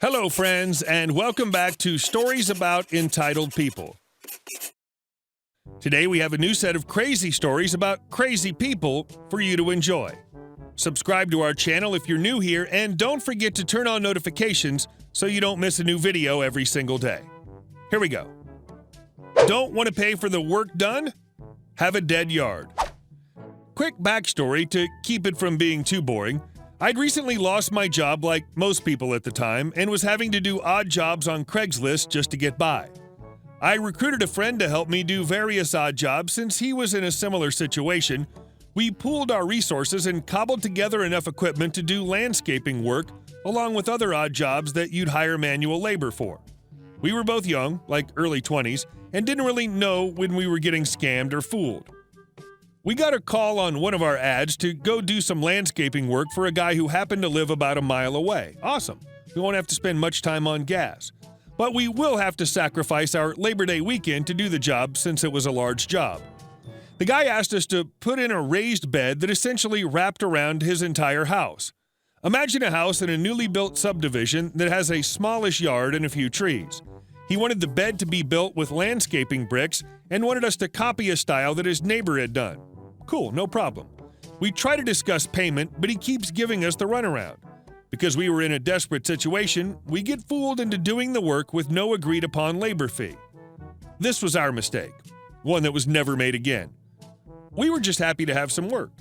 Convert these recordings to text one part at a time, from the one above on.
Hello, friends, and welcome back to Stories About Entitled People. Today we have a new set of crazy stories about crazy people for you to enjoy. Subscribe to our channel if you're new here, and don't forget to turn on notifications so you don't miss a new video every single day. Here we go. Don't want to pay for the work done? Have a dead yard. Quick backstory to keep it from being too boring. I'd recently lost my job like most people at the time and was having to do odd jobs on Craigslist just to get by. I recruited a friend to help me do various odd jobs since he was in a similar situation. We pooled our resources and cobbled together enough equipment to do landscaping work along with other odd jobs that you'd hire manual labor for. We were both young, like early 20s, and didn't really know when we were getting scammed or fooled. We got a call on one of our ads to go do some landscaping work for a guy who happened to live about a mile away. Awesome. We won't have to spend much time on gas. But we will have to sacrifice our Labor Day weekend to do the job since it was a large job. The guy asked us to put in a raised bed that essentially wrapped around his entire house. Imagine a house in a newly built subdivision that has a smallish yard and a few trees. He wanted the bed to be built with landscaping bricks and wanted us to copy a style that his neighbor had done. Cool, no problem. We try to discuss payment, but he keeps giving us the runaround. Because we were in a desperate situation, we get fooled into doing the work with no agreed-upon labor fee. This was our mistake, one that was never made again. We were just happy to have some work.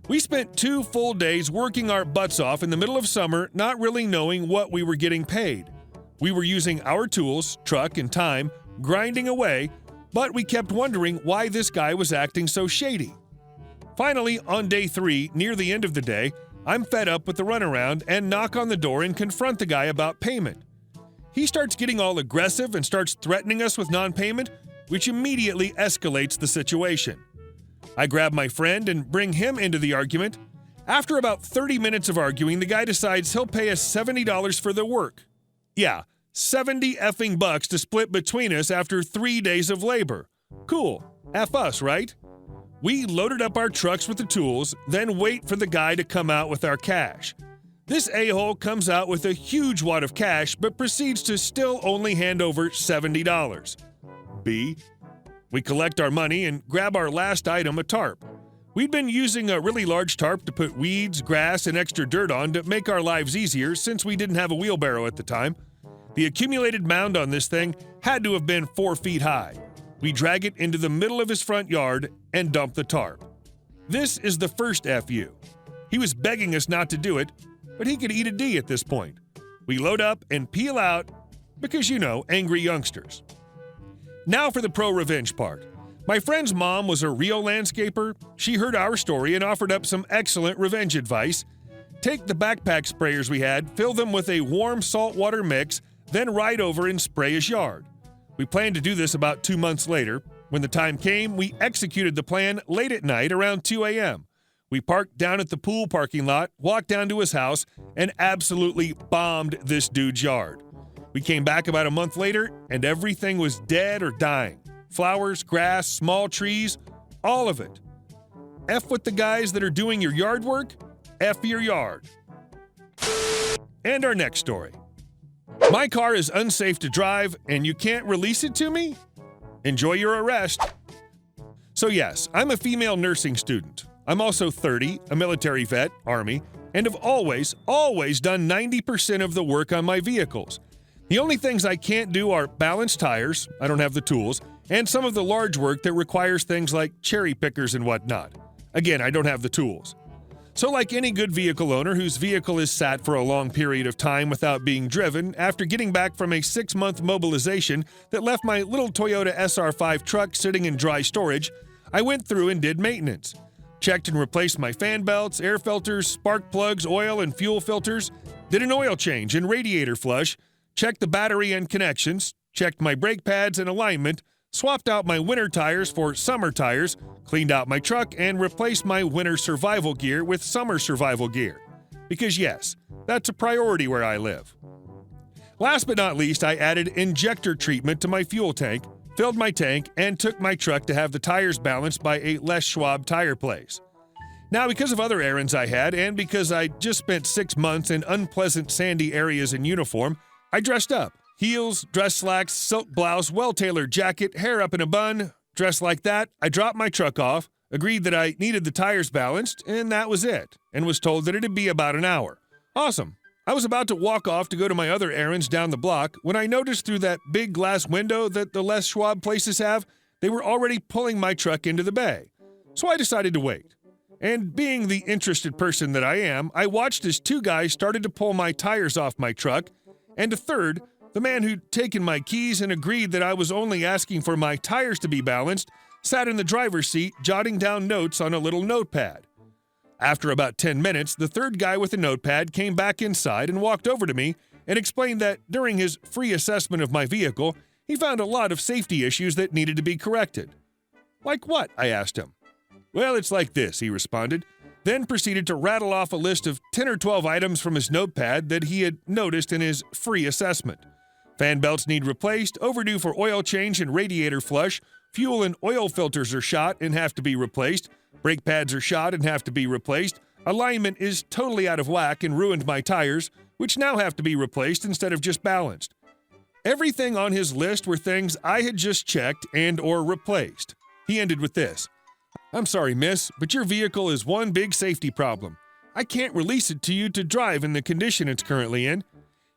We spent 2 full days working our butts off in the middle of summer, not really knowing what we were getting paid. We were using our tools, truck, and time, grinding away, but we kept wondering why this guy was acting so shady. Finally, on day 3, near the end of the day, I'm fed up with the runaround and knock on the door and confront the guy about payment. He starts getting all aggressive and starts threatening us with non-payment, which immediately escalates the situation. I grab my friend and bring him into the argument. After about 30 minutes of arguing, the guy decides he'll pay us $70 for the work. Yeah, 70 effing bucks to split between us after 3 days of labor. Cool. F us, right? We loaded up our trucks with the tools, then wait for the guy to come out with our cash. This a-hole comes out with a huge wad of cash, but proceeds to still only hand over $70. B. We collect our money and grab our last item, a tarp. We'd been using a really large tarp to put weeds, grass, and extra dirt on to make our lives easier since we didn't have a wheelbarrow at the time. The accumulated mound on this thing had to have been 4 feet high. We drag it into the middle of his front yard and dump the tarp. This is the first FU. He was begging us not to do it, but he could eat a D at this point. We load up and peel out because, angry youngsters. Now for the pro-revenge part. My friend's mom was a real landscaper. She heard our story and offered up some excellent revenge advice. Take the backpack sprayers we had, fill them with a warm saltwater mix, then ride over and spray his yard. We planned to do this about 2 months later. When the time came, we executed the plan late at night around 2 a.m. We parked down at the pool parking lot, walked down to his house, and absolutely bombed this dude's yard. We came back about a month later, and everything was dead or dying. Flowers, grass, small trees, all of it. F with the guys that are doing your yard work, F your yard. And our next story. My car is unsafe to drive, and you can't release it to me? Enjoy your arrest. So yes, I'm a female nursing student. I'm also 30, a military vet, Army, and have always done 90% of the work on my vehicles. The only things I can't do are balance tires, I don't have the tools, and some of the large work that requires things like cherry pickers and whatnot. Again, I don't have the tools. So like any good vehicle owner whose vehicle is sat for a long period of time without being driven, after getting back from a 6-month mobilization that left my little Toyota SR5 truck sitting in dry storage, I went through and did maintenance. Checked and replaced my fan belts, air filters, spark plugs, oil and fuel filters, did an oil change and radiator flush, checked the battery and connections, checked my brake pads and alignment, swapped out my winter tires for summer tires, cleaned out my truck, and replaced my winter survival gear with summer survival gear. Because yes, that's a priority where I live. Last but not least, I added injector treatment to my fuel tank, filled my tank, and took my truck to have the tires balanced by a Les Schwab tire place. Now, because of other errands I had, and because I just spent 6 months in unpleasant sandy areas in uniform, I dressed up. Heels, dress slacks, silk blouse, well-tailored jacket, hair up in a bun. Dressed like that, I dropped my truck off, agreed that I needed the tires balanced, and that was it, and was told that it'd be about an hour. Awesome. I was about to walk off to go to my other errands down the block when I noticed through that big glass window that the Les Schwab places have, they were already pulling my truck into the bay. So I decided to wait. And being the interested person that I am, I watched as 2 guys started to pull my tires off my truck, and a third, the man who'd taken my keys and agreed that I was only asking for my tires to be balanced, sat in the driver's seat jotting down notes on a little notepad. After about 10 minutes, the third guy with the notepad came back inside and walked over to me and explained that during his free assessment of my vehicle, he found a lot of safety issues that needed to be corrected. Like what? I asked him. Well, it's like this, he responded, then proceeded to rattle off a list of 10 or 12 items from his notepad that he had noticed in his free assessment. Fan belts need replaced, overdue for oil change and radiator flush, fuel and oil filters are shot and have to be replaced, brake pads are shot and have to be replaced, alignment is totally out of whack and ruined my tires, which now have to be replaced instead of just balanced. Everything on his list were things I had just checked and or replaced. He ended with this. I'm sorry, miss, but your vehicle is one big safety problem. I can't release it to you to drive in the condition it's currently in.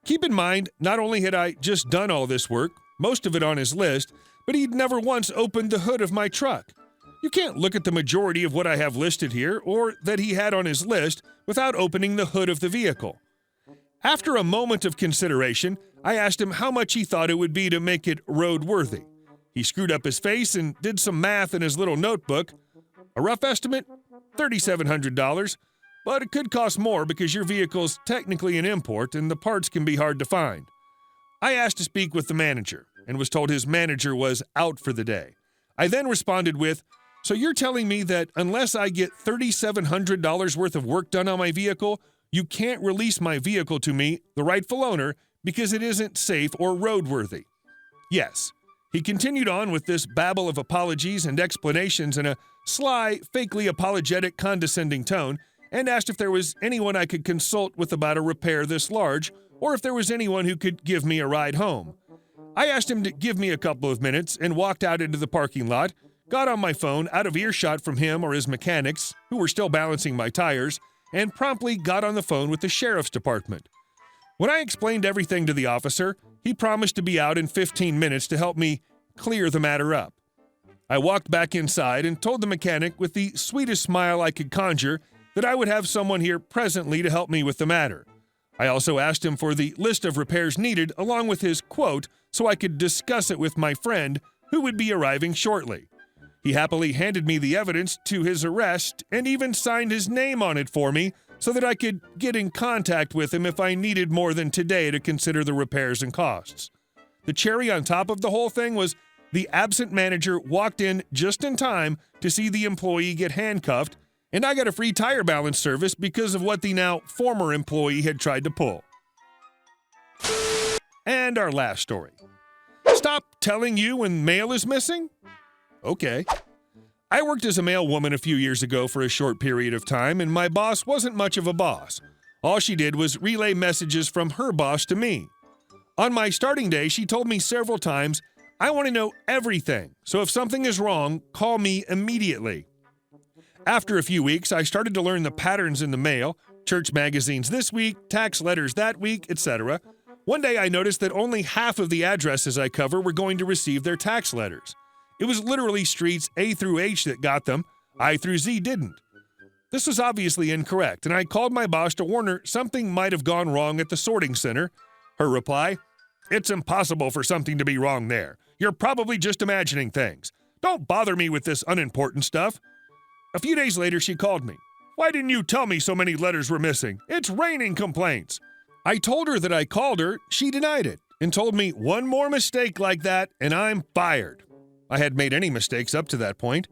Keep in mind, not only had I just done all this work, most of it on his list, but he'd never once opened the hood of my truck. You can't look at the majority of what I have listed here, or that he had on his list, without opening the hood of the vehicle. After a moment of consideration, I asked him how much he thought it would be to make it roadworthy. He screwed up his face and did some math in his little notebook. A rough estimate? $3,700, but it could cost more because your vehicle's technically an import and the parts can be hard to find. I asked to speak with the manager and was told his manager was out for the day. I then responded with, so you're telling me that unless I get $3,700 worth of work done on my vehicle, you can't release my vehicle to me, the rightful owner, because it isn't safe or roadworthy? Yes. He continued on with this babble of apologies and explanations in a sly, fakely apologetic, condescending tone, and asked if there was anyone I could consult with about a repair this large, or if there was anyone who could give me a ride home. I asked him to give me a couple of minutes and walked out into the parking lot, got on my phone out of earshot from him or his mechanics, who were still balancing my tires, and promptly got on the phone with the sheriff's department. When I explained everything to the officer, he promised to be out in 15 minutes to help me clear the matter up. I walked back inside and told the mechanic with the sweetest smile I could conjure that I would have someone here presently to help me with the matter. I also asked him for the list of repairs needed along with his quote so I could discuss it with my friend who would be arriving shortly. He happily handed me the evidence to his arrest and even signed his name on it for me so that I could get in contact with him if I needed more than today to consider the repairs and costs. The cherry on top of the whole thing was the absent manager walked in just in time to see the employee get handcuffed, and I got a free tire balance service because of what the now former employee had tried to pull. And our last story. Stop telling you when mail is missing? Okay. I worked as a mailwoman a few years ago for a short period of time, and my boss wasn't much of a boss. All she did was relay messages from her boss to me. On my starting day, she told me several times, I want to know everything, so if something is wrong, call me immediately. After a few weeks, I started to learn the patterns in the mail, church magazines this week, tax letters that week, etc. One day I noticed that only half of the addresses I cover were going to receive their tax letters. It was literally streets A through H that got them, I through Z didn't. This was obviously incorrect, and I called my boss to warn her something might have gone wrong at the sorting center. Her reply, it's impossible for something to be wrong there. You're probably just imagining things. Don't bother me with this unimportant stuff. A few days later, she called me. Why didn't you tell me so many letters were missing? It's raining complaints. I told her that I called her. She denied it and told me one more mistake like that and I'm fired. I hadn't made any mistakes up to that point.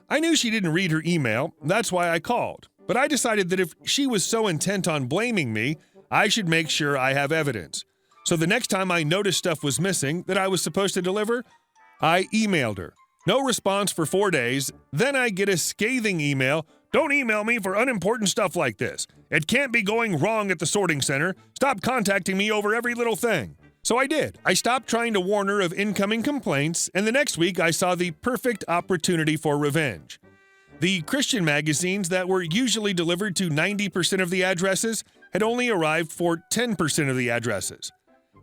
I knew she didn't read her email. That's why I called. But I decided that if she was so intent on blaming me, I should make sure I have evidence. So the next time I noticed stuff was missing that I was supposed to deliver, I emailed her. No response for 4 days. Then I get a scathing email. Don't email me for unimportant stuff like this. It can't be going wrong at the sorting center. Stop contacting me over every little thing. So I did. I stopped trying to warn her of incoming complaints, and the next week I saw the perfect opportunity for revenge. The Christian magazines that were usually delivered to 90% of the addresses had only arrived for 10% of the addresses.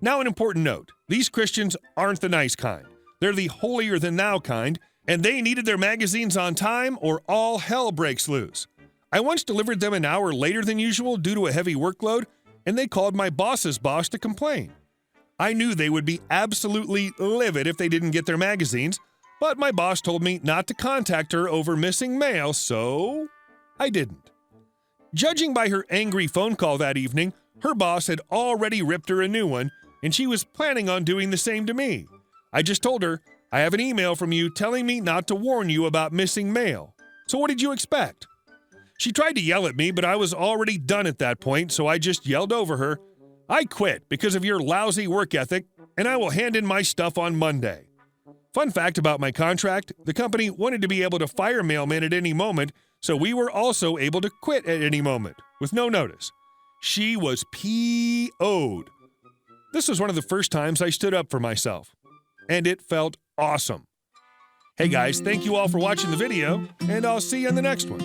Now, an important note. These Christians aren't the nice kind. They're the holier-than-thou kind, and they needed their magazines on time or all hell breaks loose. I once delivered them an hour later than usual due to a heavy workload, and they called my boss's boss to complain. I knew they would be absolutely livid if they didn't get their magazines, but my boss told me not to contact her over missing mail, so I didn't. Judging by her angry phone call that evening, her boss had already ripped her a new one, and she was planning on doing the same to me. I just told her, I have an email from you telling me not to warn you about missing mail. So what did you expect? She tried to yell at me, but I was already done at that point, so I just yelled over her, I quit because of your lousy work ethic, and I will hand in my stuff on Monday. Fun fact about my contract, the company wanted to be able to fire mailmen at any moment, so we were also able to quit at any moment, with no notice. She was PO'd. This was one of the first times I stood up for myself, and it felt awesome. Hey guys, thank you all for watching the video, and I'll see you in the next one.